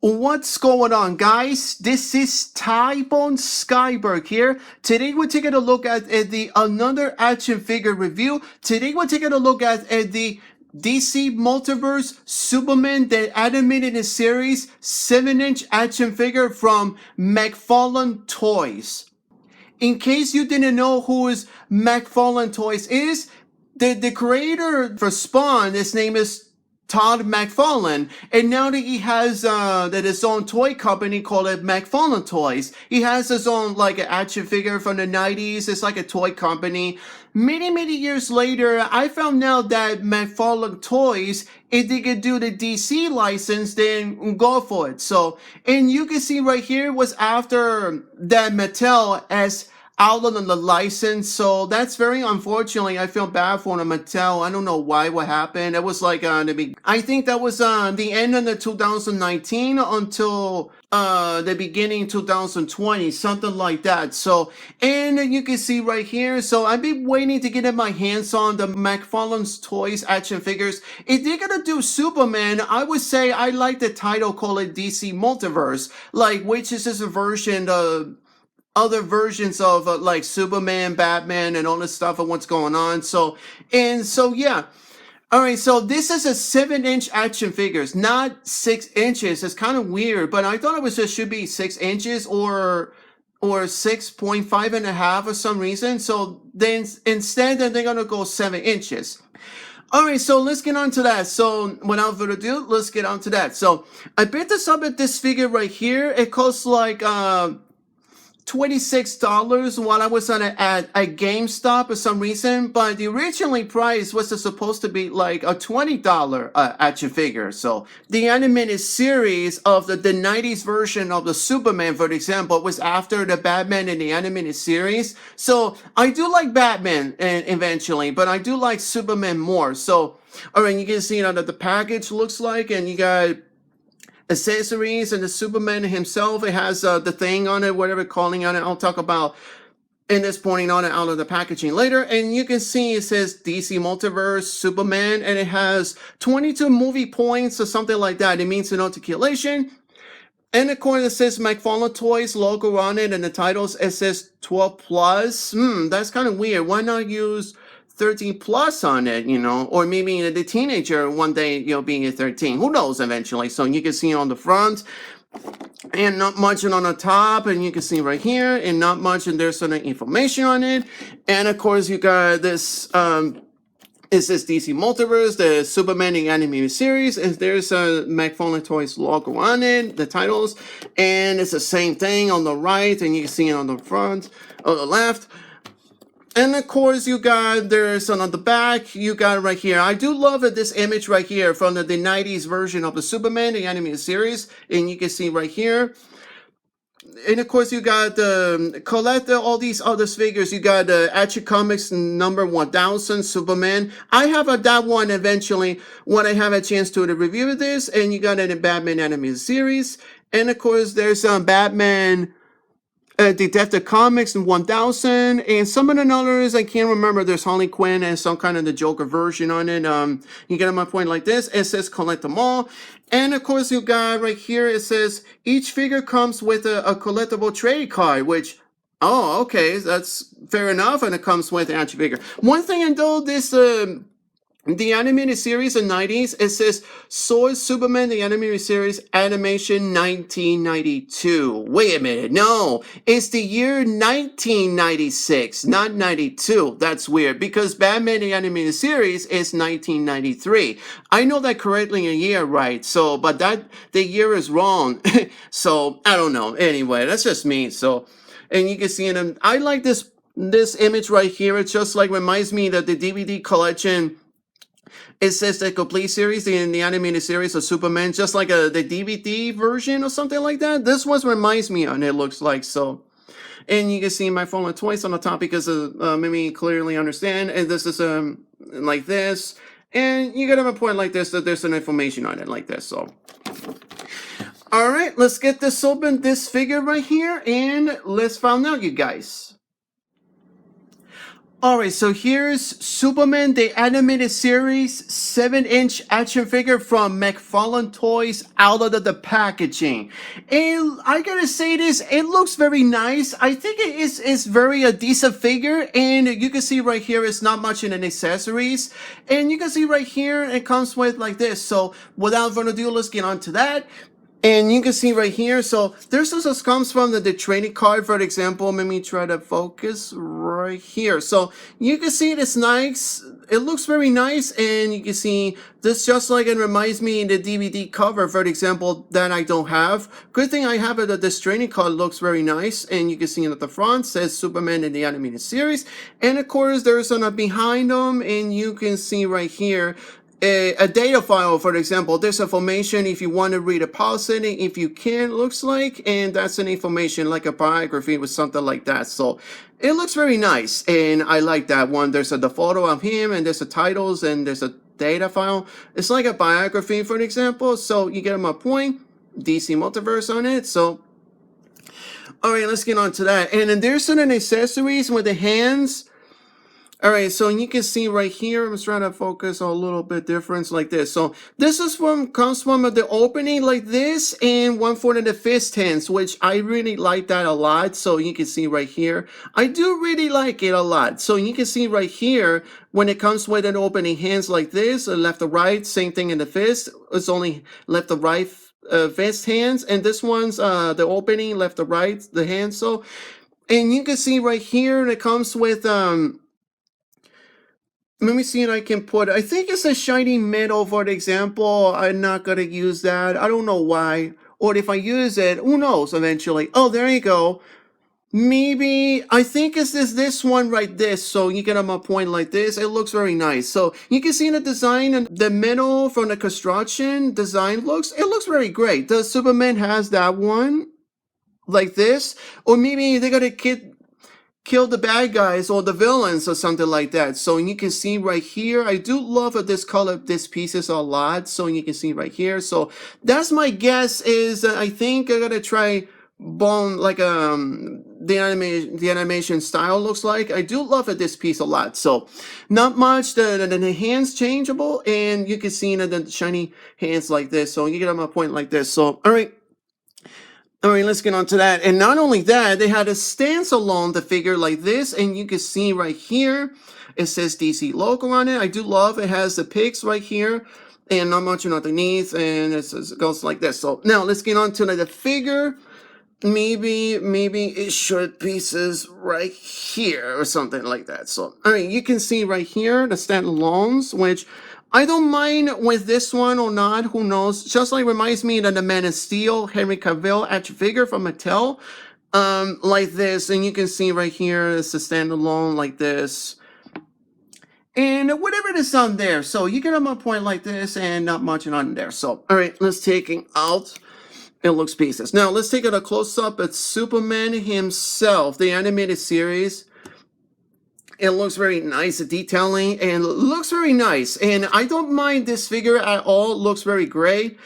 What's going on, guys? This is Tybone Skyberg here. Today we're taking a look at the another action figure review. Today we're taking a look at the DC Multiverse Superman, the animated series 7-inch action figure from McFarlane Toys. In case you didn't know who is McFarlane Toys is, the creator for Spawn, his name is Todd McFarlane, and now that he has his own toy company called McFarlane Toys. He has his own like an action figure from the 90s. It's like a toy company. Many years later, I found out that McFarlane Toys, if they could do the DC license, then go for it. So, and you can see right here was after that Mattel has outlawed on the license, so that's very unfortunately. I feel bad for the Mattel. I don't know why, what happened. It was like I think that was the end of the 2019 until the beginning 2020, something like that. So, and you can see right here, so I've been waiting to get my hands on the McFarlane's Toys action figures. If they're gonna do Superman, I would say I like the title, call it DC Multiverse, like, which is just a version of other versions of like Superman, Batman, and all this stuff and what's going on. So yeah. All right, so this is a 7-inch action figures, not 6 inches. It's kind of weird, but I thought it was just should be 6 inches or 6.5 and a half for some reason. So then instead they're gonna go 7 inches. All right, so let's get on to that. So without further ado, let's get on to that. So I picked this up at this figure right here. It costs like $26 while I was at GameStop for some reason, but the originally price was supposed to be like a $20 action figure. So the animated series of the 90s version of the Superman, for example, was after the Batman in the animated series. So I do like Batman eventually, but I do like Superman more. So, all right, you can see that the package looks like, and you got accessories and the Superman himself. It has the thing on it, whatever calling on it. I'll talk about in this pointing on it out of the packaging later. And you can see it says DC Multiverse Superman, and it has 22 movie points or something like that. It means an articulation. And of course, it says McFarlane Toys logo on it, and the titles, it says 12 plus. That's kind of weird. Why not use 13 plus on it, you know, or maybe the teenager one day, you know, being a 13, who knows eventually. So you can see on the front and not much on the top, and you can see right here and not much, and there's some information on it. And of course you got this, it says DC Multiverse, the Superman the animated series, and there's a McFarlane Toys logo on it, the titles, and it's the same thing on the right, and you can see it on the front, on the left. And of course, you got, there's on the back, you got right here. I do love this image right here from the 90s version of the Superman, the animated series. And you can see right here. And of course, you got the collect all these other figures. You got the Action Comics number 1000 Superman. I have that one eventually when I have a chance to review this. And you got it in Batman animated series. And of course, there's Batman Detective Comics in 1000, and some of the others I can't remember. There's Harley Quinn and some kind of the Joker version on it. You get my point like this. It says collect them all. And of course you got right here, it says each figure comes with a collectible trade card, which, oh, okay, that's fair enough. And it comes with an action figure. One thing, and though this the animated series in the 90s, it says Sword Superman, the animated series, animation 1992. Wait a minute, no, it's the year 1996, not 92. That's weird, because Batman, the animated series, is 1993. I know that correctly a year, right? So, but the year is wrong. So, I don't know. Anyway, that's just me. So, and you can see in them, I like this image right here. It just like reminds me that the DVD collection, it says the complete series in the animated series of Superman, just like the DVD version or something like that. This one reminds me, and it looks like so. And you can see McFarlane Toys on the top because maybe clearly understand. And this is like this, and you get a point like this that there's some information on it like this. So, all right, let's get this open, this figure right here, and let's find out, you guys. All right, so here's Superman, the animated series, 7-inch action figure from McFarlane Toys out of the packaging. And I gotta say this, it looks very nice. I think it is very a decent figure, and you can see right here it's not much in the accessories. And you can see right here it comes with like this. So without further ado, let's get on to that. And you can see right here, so this also comes from the trading card, for example. Let me try to focus right here. So you can see it's nice. It looks very nice, and you can see this just like it reminds me in the DVD cover, for example, that I don't have. Good thing I have it that this trading card looks very nice, and you can see at the front says Superman in the animated series. And of course, there's a behind them, and you can see right here a data file, for example. This information, if you want to read a policy, if you can, looks like, and that's an information like a biography with something like that. So it looks very nice, and I like that one. There's the photo of him, and there's the titles, and there's a data file. It's like a biography, for example. So you get my point. DC Multiverse on it. So all right, let's get on to that. And then there's certain accessories with the hands. All right, so you can see right here, I'm trying to focus on a little bit difference like this. So this is comes from the opening like this, and one for the fist hands, which I really like that a lot. So you can see right here, I do really like it a lot. So you can see right here, when it comes with an opening hands like this, left to right, same thing in the fist. It's only left to right fist hands, and this one's the opening left to right, the hands. So, and you can see right here, it comes with let me see if I can put, I think it's a shiny metal, for example. I'm not going to use that. I don't know why. Or if I use it, who knows eventually. Oh, there you go. Maybe, I think it's this one right this. So you get my point like this. It looks very nice. So you can see the design and the metal from the construction design it looks very great. The Superman has that one like this. Or maybe they're going to kill the bad guys or the villains or something like that. So you can see right here, I do love this color, this pieces a lot. So you can see right here. So that's my guess is I think I'm gonna try bone like the animation style looks like. I do love this piece a lot. So not much. The hands changeable, and you can see the shiny hands like this. So you get my point like this. So all right. All right, let's get on to that. And not only that, they had a standalone the figure like this, and you can see right here, it says DC logo on it. I do love it has the pics right here, and not much underneath, and it goes like this. So now let's get on to the figure. Maybe it should pieces right here or something like that. So all right, you can see right here the standalones, which I don't mind with this one or not, who knows. Just like reminds me of the Man of Steel, Henry Cavill action figure from Mattel. Like this, and you can see right here, it's a standalone like this. And whatever it is on there. So you get my point like this, and not much on there. So, all right, let's take it out. It looks pieces. Now, let's take a close-up at Superman himself, the animated series. It looks very nice, the detailing, and looks very nice. And I don't mind this figure at all. It looks very great.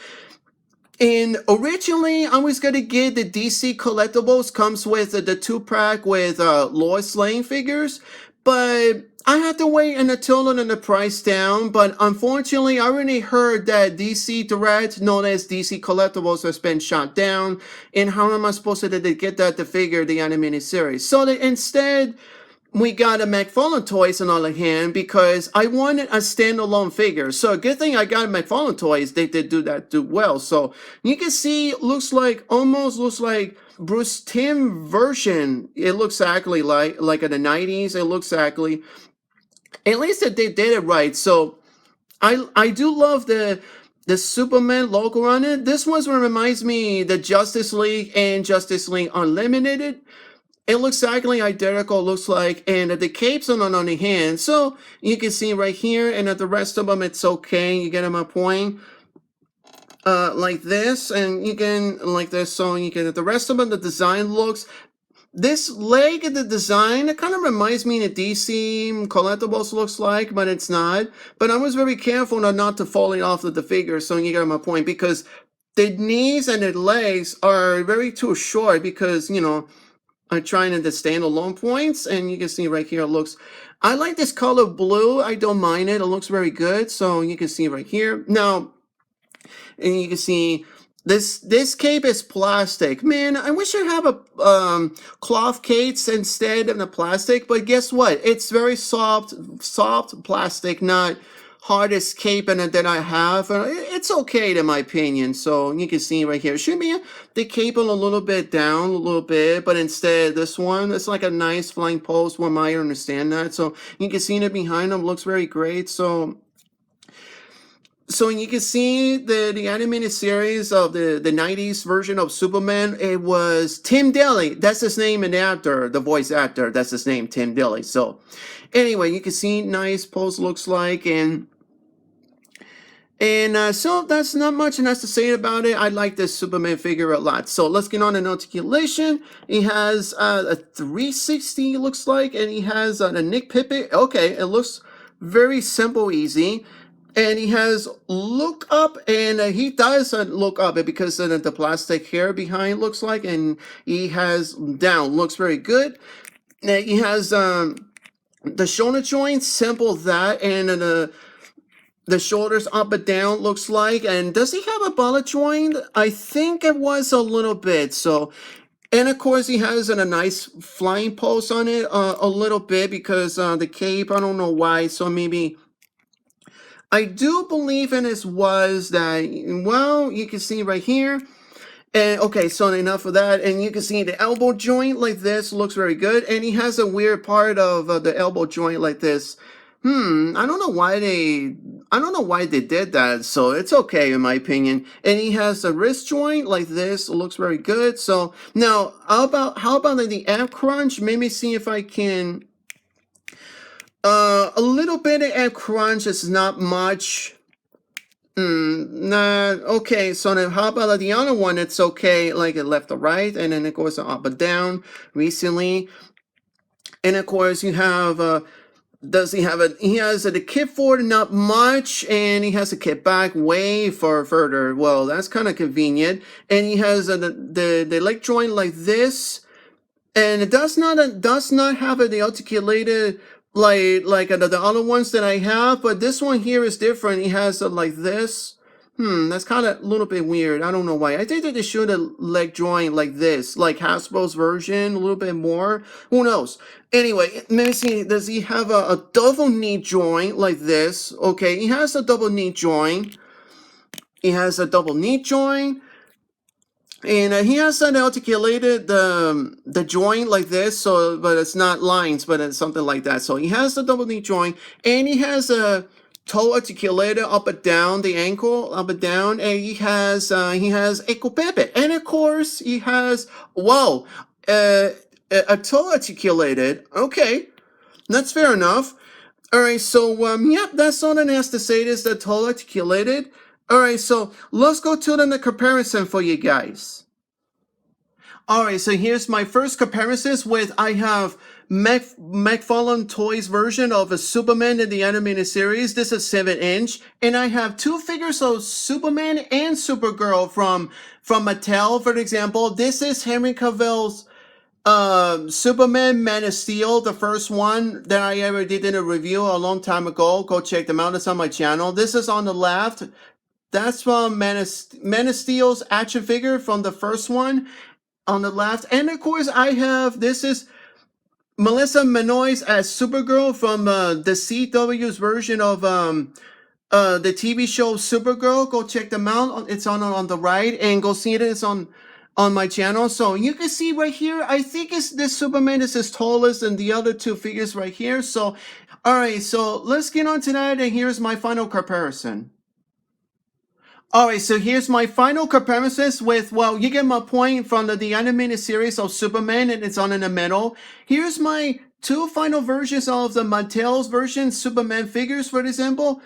And originally, I was going to get the DC Collectibles. Comes with the 2-pack with Lois Lane figures. But I had to wait until the price down. But unfortunately, I already heard that DC Direct, known as DC Collectibles, has been shut down. And how am I supposed to get the figure, the animated series? So instead, we got a McFarlane Toys on the other hand, because I wanted a standalone figure. So a good thing I got a McFarlane Toys. They did do well. So you can see, almost looks like Bruce Timm version. It looks exactly like in the 90s. It looks exactly, at least they did it right. So I do love the Superman logo on it. This one reminds me the Justice League and Justice League Unlimited. It looks exactly identical, looks like, and the capes on the hand. So you can see right here, and at the rest of them, it's okay. You get my point. Like this, and you can like this. So you can. At the rest of them, the design looks. This leg of the design, it kind of reminds me of DC Collectibles looks like, but it's not. But I was very careful not to falling off of the figure. So you get my point, because the knees and the legs are very too short, because I'm trying to the standalone points, and you can see right here it looks I like this color blue. I don't mind it. It looks very good. So you can see right here. Now, and you can see this cape is plastic. Man, I wish I have a cloth capes instead of the plastic, but guess what? It's very soft plastic, not hardest cape that I have. It's okay in my opinion. So you can see right here. It should be the cape a little bit down a little bit, but instead this one, it's like a nice flying post. One might understand that. So you can see it behind them looks very great. So you can see the animated series of the 90s version of Superman, it was Tim Daly. That's his name in the actor, the voice actor. That's his name, Tim Daly. So anyway, you can see nice pose looks like, and so that's not much else to say about it. I like this Superman figure a lot. So let's get on an articulation. He has a 360, it looks like, and he has a Nick Pippet. Okay, it looks very simple, easy. And he has look up, and he does look up because the plastic hair behind looks like, and he has down, looks very good. He has the shoulder joint, simple that, and the shoulders up and down looks like. And does he have a bullet joint? I think it was a little bit. So, and of course he has a nice flying pose on it a little bit because the cape, I don't know why. So maybe I do believe in his was that, well, you can see right here. And okay, so enough of that. And you can see the elbow joint like this looks very good. And he has a weird part of the elbow joint like this. I don't know why they did that. So it's okay in my opinion. And he has a wrist joint like this. It looks very good. So now how about the ab crunch? Maybe see if I can. A little bit of ab crunch is not much. Nah, okay, so then how about the other one? It's okay, like it left or right, and then it goes up and down recently. And of course, you have, does he have he has the kit forward, not much, and he has a kit back way further. Well, that's kind of convenient. And he has the leg joint like this, and it does not have the articulated like the other ones that I have, but this one here is different. He has it like this. That's kind of a little bit weird. I don't know why. I think that they should have leg joint like this, like Hasbro's version, a little bit more. Who knows? Anyway, let me see. Does he have a double knee joint like this? Okay, he has a double knee joint. He has a double knee joint. And he has an articulated the joint like this, so but it's not lines, but it's something like that. So he has the double knee joint, and he has a toe articulated up and down the ankle, up and down, and he has ankle pivot, and of course he has a toe articulated. Okay, that's fair enough. All right, so yep, that's all that has to say. Is the toe articulated. All right, so let's go to the comparison for you guys. All right, so here's my first comparisons with I have McFarlane Toys version of a Superman in the animated series. This is 7-inch, and I have two figures of Superman and Supergirl from Mattel. For example, this is Henry Cavill's Superman Man of Steel, the first one that I ever did in a review a long time ago. Go check them out. It's on my channel. This is on the left. That's from Man of Steel's action figure from the first one on the left. And of course, I have, this is Melissa Benoist as Supergirl from the CW's version of the TV show Supergirl. Go check them out. It's on the right, and go see it. It's on my channel. So you can see right here, I think this Superman is as tallest than the other two figures right here. So, all right, so let's get on to that, and here's my final comparison. Alright, so here's my final comparisons with, well, you get my point from the animated series of Superman, and it's on in the middle. Here's my two final versions of the Mattel's version Superman figures, for example.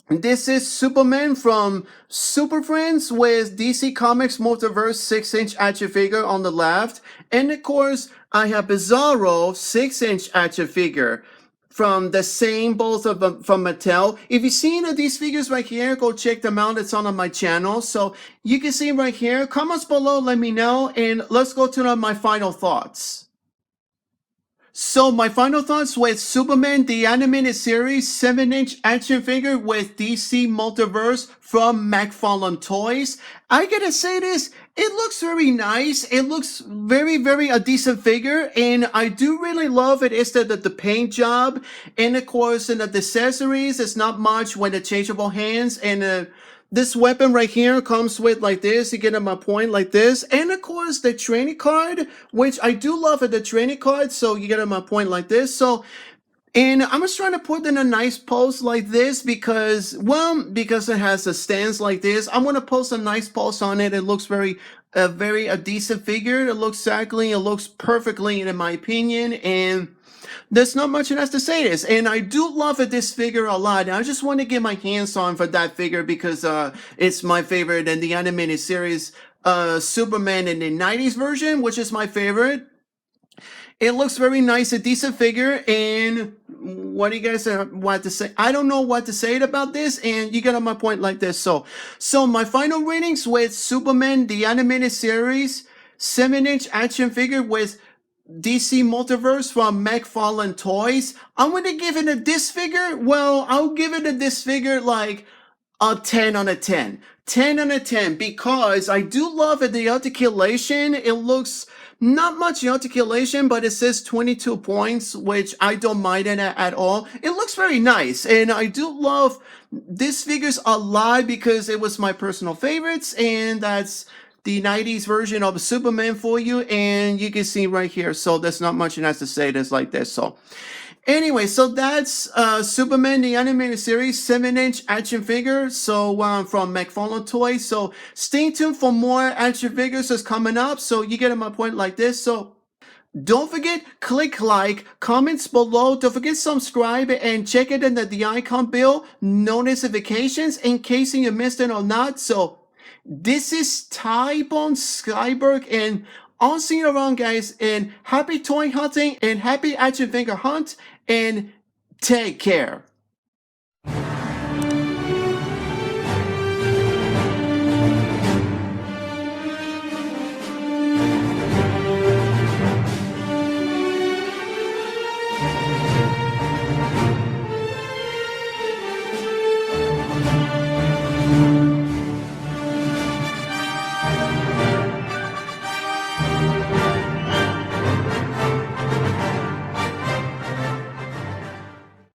This is Superman from Super Friends with DC Comics Multiverse 6-inch action figure on the left. And of course, I have Bizarro 6-inch action figure from the same, both of them from Mattel. If you've seen these figures right here, go check them out. It's on my channel. So you can see right here. Comments below, let me know. And let's go to my final thoughts. So my final thoughts with Superman the Animated Series 7-inch action figure with DC Multiverse from McFarlane Toys. I gotta say this, it looks very nice. It looks very a decent figure, and I do really love it. Is that the paint job, and of course, in the accessories, it's not much with the changeable hands, and this weapon right here comes with like this. You get at my point like this. And of course the training card, which I do love at the training card. So you get at my point like this. So, and I'm just trying to put in a nice post like this because, well, because it has a stance like this. I'm going to post a nice post on it. It looks very a decent figure. It looks exactly, it looks perfectly in my opinion. And there's not much else to say this, and I do love this figure a lot. And I just want to get my hands on for that figure because it's my favorite in the animated series, Superman in the 90s version, which is my favorite. It looks very nice, a decent figure, and what do you guys want to say? I don't know what to say about this, and you get on my point like this. So my final ratings with Superman the Animated Series 7-inch action figure with DC Multiverse from McFarlane Toys. I'm gonna give it a this figure. Well, I'll give it a this figure like a 10 on a 10. 10 on a 10 because I do love it. The articulation, it looks not much articulation, but it says 22 points, which I don't mind it at all. It looks very nice, and I do love this figures a lot because it was my personal favorites, and that's the 90s version of Superman for you, and you can see right here. So there's not much else to say. That's like this. So anyway, so that's Superman the Animated Series 7-inch action figure. So from McFarlane Toys. So stay tuned for more action figures that's coming up. So you get my point like this. So don't forget, click like, comments below. Don't forget subscribe and check it in the icon bill. No notifications in case you missed it or not. So this is Ty-Bone Skyberg, and I'll see you around, guys, and happy toy hunting and happy action figure hunt, and take care.